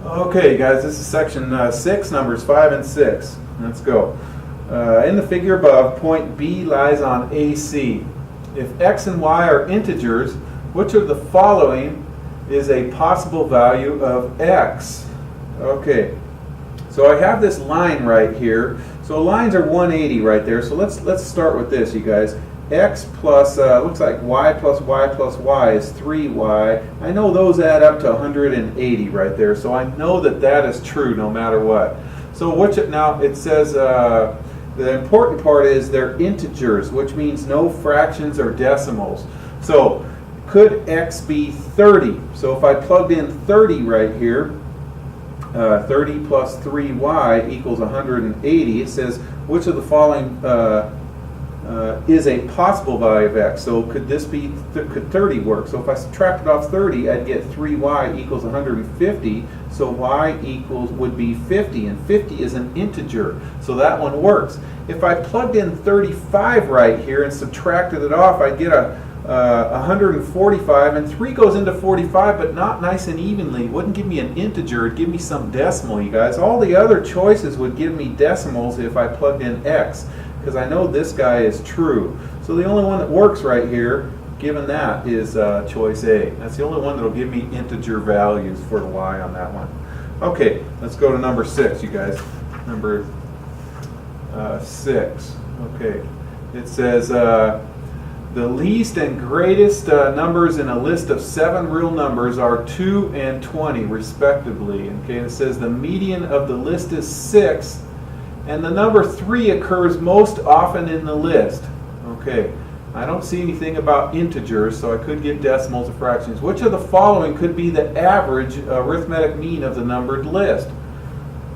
Okay, guys, this is section 6, numbers 5 and 6. Let's go. In the figure above, point B lies on AC. If x and y are integers, which of the following is a possible value of x? Okay, so I have this line right here. So lines are 180 right there. So let's start with this, you guys. X plus, looks like y plus y is 3y. I know those add up to 180 right there, so I know that that is true no matter what. So now it says the important part is they're integers, which means no fractions or decimals. So could x be 30? So if I plugged in 30 right here, 30 plus 3y equals 180. It says which of the following is a possible value of x. So could this be, could 30 work? So if I subtracted off 30, I'd get 3y equals 150. So y would be 50, and 50 is an integer. So that one works. If I plugged in 35 right here and subtracted it off, I'd get a 145, and 3 goes into 45, but not nice and evenly. It wouldn't give me an integer, it'd give me some decimal, you guys. All the other choices would give me decimals if I plugged in x, because I know this guy is true. So the only one that works right here, given that, is choice A. That's the only one that will give me integer values for the y on that one. Okay, let's go to number 6, you guys. Number 6. Okay, it says the least and greatest numbers in a list of 7 real numbers are 2 and 20 respectively. Okay, it says the median of the list is 6, and the number 3 occurs most often in the list. Okay, I don't see anything about integers, so I could get decimals or fractions. Which of the following could be the average arithmetic mean of the numbered list?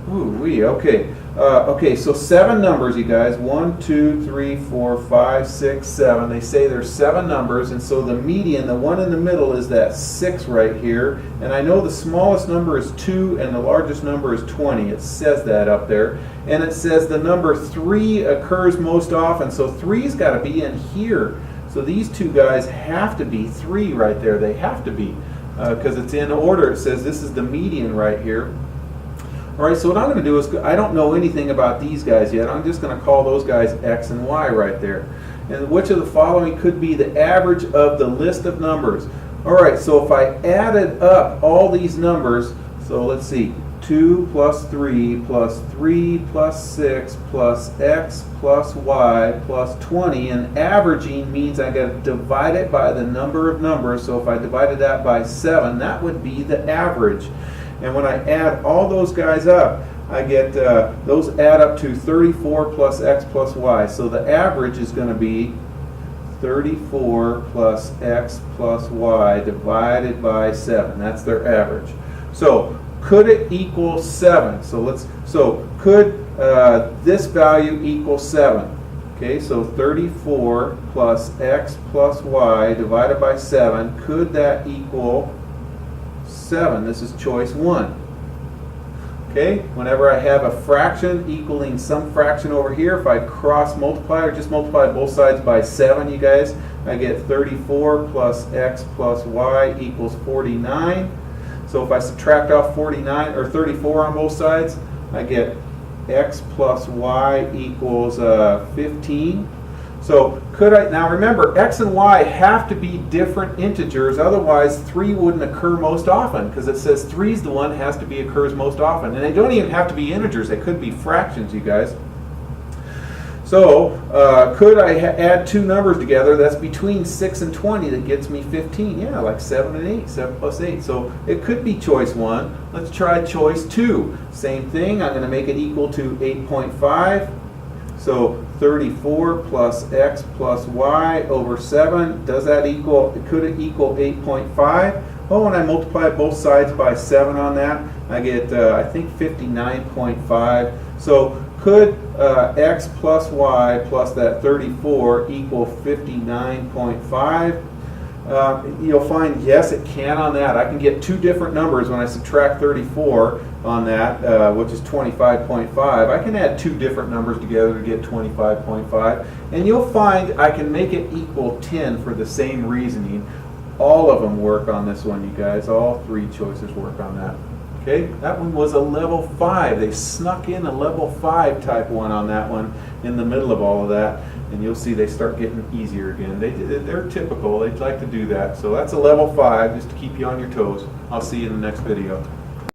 Okay. Okay, so 7 numbers, you guys. 1, 2, 3, 4, 5, 6, 7. They say there's 7 numbers, and so the median, the one in the middle, is that 6 right here. And I know the smallest number is 2 and the largest number is 20. It says that up there. And it says the number 3 occurs most often, so 3's got to be in here. So these two guys have to be 3 right there. They have to be, because it's in order. It says this is the median right here. All right, so what I'm going to do is, I don't know anything about these guys yet. I'm just going to call those guys x and y right there. And which of the following could be the average of the list of numbers? All right, so if I added up all these numbers, so let's see, 2 plus 3 plus 3 plus 6 plus x plus y plus 20, and averaging means I got to divide it by the number of numbers. So if I divided that by 7, that would be the average. And when I add all those guys up, I get, those add up to 34 plus x plus y. So the average is going to be 34 plus x plus y divided by 7. That's their average. So could it equal 7? So could this value equal 7? Okay, so 34 plus x plus y divided by 7, could that equal 7? This is choice 1. Okay, whenever I have a fraction equaling some fraction over here, if I cross multiply or just multiply both sides by 7, you guys, I get 34 plus x plus y equals 49. So if I subtract off 49 or 34 on both sides, I get x plus y equals 15. So now remember, x and y have to be different integers, otherwise 3 wouldn't occur most often, because it says 3 is the one that has to be occurs most often. And they don't even have to be integers, they could be fractions, you guys. So could I add 2 numbers together that's between 6 and 20 that gets me 15? Yeah, like 7 and 8, 7 plus 8. So it could be choice 1. Let's try choice 2. Same thing, I'm going to make it equal to 8.5. So 34 plus x plus y over 7, does that equal, could it equal 8.5? Oh, and I multiply both sides by 7 on that, I get, I think, 59.5. So could x plus y plus that 34 equal 59.5? You'll find, yes, it can on that. I can get 2 different numbers when I subtract 34 on that, which is 25.5. I can add 2 different numbers together to get 25.5. And you'll find I can make it equal 10 for the same reasoning. All of them work on this one, you guys. All 3 choices work on that. Okay, that one was a level 5. They snuck in a level 5 type one on that one in the middle of all of that, and you'll see they start getting easier again. They're typical. They'd like to do that. So that's a level 5, just to keep you on your toes. I'll see you in the next video.